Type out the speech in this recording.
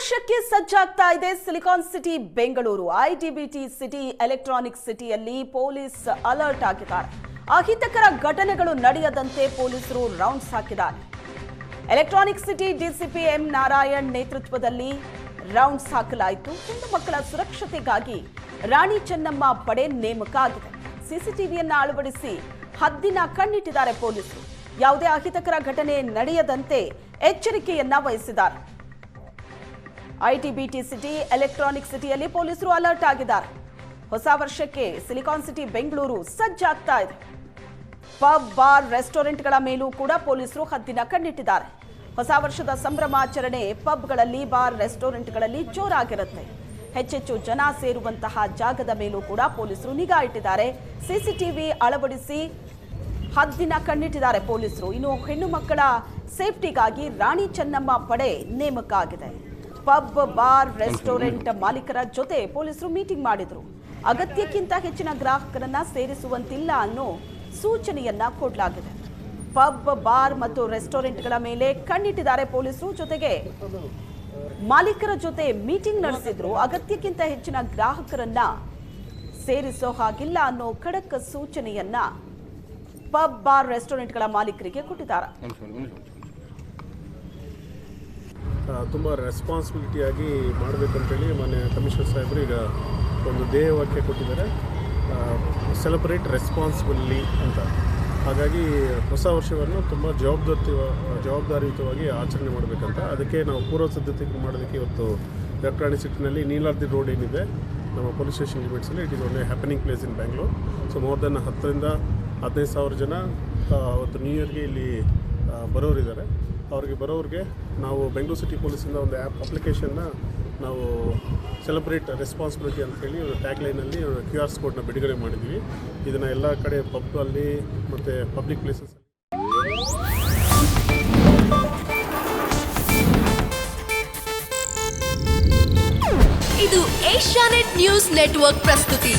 ವರ್ಷಕ್ಕೆ ಸಜ್ಜಾಗ್ತಾ ಇದೆ silicon city Bengaluru. IT BT city electronic ಸಿಟಿಯಲ್ಲಿ ಪೊಲೀಸ್ ಅಲರ್ಟ್ ಆಗಿದ್ದಾರೆ. ಅಹಿತಕರ ಘಟನೆಗಳು ನಡೆಯದಂತೆ ಪೊಲೀಸರು ರೌಂಡ್ಸ್ ಹಾಕಿದ್ದಾರೆ. Electronic city DCP M Narayan ನೇತೃತ್ವದಲ್ಲಿ ರೌಂಡ್ಸ್ ಹಾಕಲಾಯಿತು. ಹೆಣ್ಣು ಮಕ್ಕಳ ಸುರಕ್ಷತೆಗಾಗಿ ರಾಣಿ ಚೆನ್ನಮ್ಮ ಪಡೆ ನೇಮಕ ಆಗಿದೆ. ಸಿಸಿಟಿವಿಯನ್ನ ಅಳವಡಿಸಿ ಹದ್ದಿನ ಕಣ್ಣಿಟ್ಟಿದ್ದಾರೆ ಪೊಲೀಸರು. ಯಾವುದೇ ಅಹಿತಕರ ಘಟನೆ ನಡೆಯದಂತೆ ಎಚ್ಚರಿಕೆಯನ್ನ ವಹಿಸಿದ್ದಾರೆ. ಐಟಿಬಿಟಿ ಸಿಟಿ ಎಲೆಕ್ಟ್ರಾನಿಕ್ ಸಿಟಿಯಲ್ಲಿ ಪೊಲೀಸರು ಅಲರ್ಟ್ ಆಗಿದ್ದಾರೆ. ಹೊಸ ವರ್ಷಕ್ಕೆ ಸಿಲಿಕಾನ್ ಸಿಟಿ ಬೆಂಗಳೂರು ಸಜ್ಜಾಗ್ತಾ ಇದೆ. ಪಬ್, ಬಾರ್, ರೆಸ್ಟೋರೆಂಟ್ಗಳ ಮೇಲೂ ಕೂಡ ಪೊಲೀಸರು ಹದ್ದಿನ ಕಣ್ಣಿಟ್ಟಿದ್ದಾರೆ. ಹೊಸ ವರ್ಷದ ಸಂಭ್ರಮಾಚರಣೆ ಪಬ್ಗಳಲ್ಲಿ, ಬಾರ್, ರೆಸ್ಟೋರೆಂಟ್ಗಳಲ್ಲಿ ಜೋರಾಗಿರುತ್ತೆ. ಹೆಚ್ಚೆಚ್ಚು ಜನ ಸೇರುವಂತಹ ಜಾಗದ ಮೇಲೂ ಕೂಡ ಪೊಲೀಸರು ನಿಗಾ ಇಟ್ಟಿದ್ದಾರೆ. ಸಿಸಿಟಿವಿ ಅಳವಡಿಸಿ ಹದ್ದಿನ ಕಣ್ಣಿಟ್ಟಿದ್ದಾರೆ ಪೊಲೀಸರು. ಇನ್ನು ಹೆಣ್ಣು ಮಕ್ಕಳ ಸೇಫ್ಟಿಗಾಗಿ ರಾಣಿ ಚೆನ್ನಮ್ಮ ಪಡೆ ನೇಮಕ ಆಗಿದೆ. ಪಬ್, ಬಾರ್, ರೆಸ್ಟೋರೆಂಟ್ ಮಾಲೀಕರ ಜೊತೆ ಪೊಲೀಸರು ಮೀಟಿಂಗ್ ಮಾಡಿದ್ರು. ಅಗತ್ಯಕ್ಕಿಂತ ಹೆಚ್ಚಿನ ಗ್ರಾಹಕರನ್ನ ಸೇರಿಸುವಂತಿಲ್ಲ ಅನ್ನೋ ಸೂಚನೆಯನ್ನ ಕೊಡಲಾಗಿದೆ. ಪಬ್, ಬಾರ್ ಮತ್ತು ರೆಸ್ಟೋರೆಂಟ್ಗಳ ಮೇಲೆ ಕಣ್ಣಿಟ್ಟಿದ್ದಾರೆ ಪೊಲೀಸರು. ಜೊತೆಗೆ ಮಾಲೀಕರ ಜೊತೆ ಮೀಟಿಂಗ್ ನಡೆಸಿದ್ರು. ಅಗತ್ಯಕ್ಕಿಂತ ಹೆಚ್ಚಿನ ಗ್ರಾಹಕರನ್ನ ಸೇರಿಸೋ ಹಾಗಿಲ್ಲ ಅನ್ನೋ ಖಡಕ್ ಸೂಚನೆಯನ್ನ ಪಬ್, ಬಾರ್, ರೆಸ್ಟೋರೆಂಟ್ಗಳ ಮಾಲೀಕರಿಗೆ ಕೊಟ್ಟಿದ್ದಾರೆ. ತುಂಬ ರೆಸ್ಪಾನ್ಸಿಬಿಲಿಟಿಯಾಗಿ ಮಾಡಬೇಕಂತೇಳಿ ಮಾನ್ಯ ಕಮಿಷನರ್ ಸಾಹೇಬರು ಈಗ ಒಂದು ಧ್ಯೇಯವಾಕ್ಯ ಕೊಟ್ಟಿದ್ದಾರೆ, ಸೆಲೆಬ್ರೇಟ್ ರೆಸ್ಪಾನ್ಸಿಬಲಿ ಅಂತ. ಹಾಗಾಗಿ ಹೊಸ ವರ್ಷವನ್ನು ತುಂಬ ಜವಾಬ್ದಾರಿಯುತವಾಗಿ ಆಚರಣೆ ಮಾಡಬೇಕಂತ ಅದಕ್ಕೆ ನಾವು ಪೂರ್ವ ಸಿದ್ಧತೆ ಮಾಡೋದಕ್ಕೆ ಇವತ್ತು ಎಲೆಕ್ಟ್ರಾನಿಕ್ ಸಿಟಿನಲ್ಲಿ ನೀಲಾದ್ರಿ ರೋಡ್ ಏನಿದೆ ನಮ್ಮ ಪೊಲೀಸ್ ಸ್ಟೇಷನ್ ಲಿಮಿಟ್ಸಲ್ಲಿ it is one happening place in Bangalore. So more than 10,000 to 15,000 ಜನ ಅವತ್ತು ನ್ಯೂ ಇಯರ್ಗೆ ಇಲ್ಲಿ ಬರೋರಿದ್ದಾರೆ. ಬರೋರಿಗೆ ನಾವು ಬೆಂಗಳೂರು ಸಿಟಿ ಪೊಲೀಸಿಂದ ಒಂದು ಅಪ್ಲಿಕೇಶನ್ನ ನಾವು ಸೆಲೆಬ್ರೇಟ್ ರೆಸ್ಪಾನ್ಸಿಬಿಲಿಟಿ ಅಂತೇಳಿ ಟ್ಯಾಗ್ಲೈನಲ್ಲಿ QR ಕೋಡ್ನ ಬಿಡುಗಡೆ ಮಾಡಿದ್ವಿ. ಇದನ್ನು ಎಲ್ಲ ಕಡೆ ಪಬ್ಬಲ್ಲಿ ಮತ್ತು ಪಬ್ಲಿಕ್ ಪ್ಲೇಸಸ್. ಇದು ಏಷ್ಯಾನೆಟ್ ನ್ಯೂಸ್ ನೆಟ್ವರ್ಕ್ ಪ್ರಸ್ತುತಿ.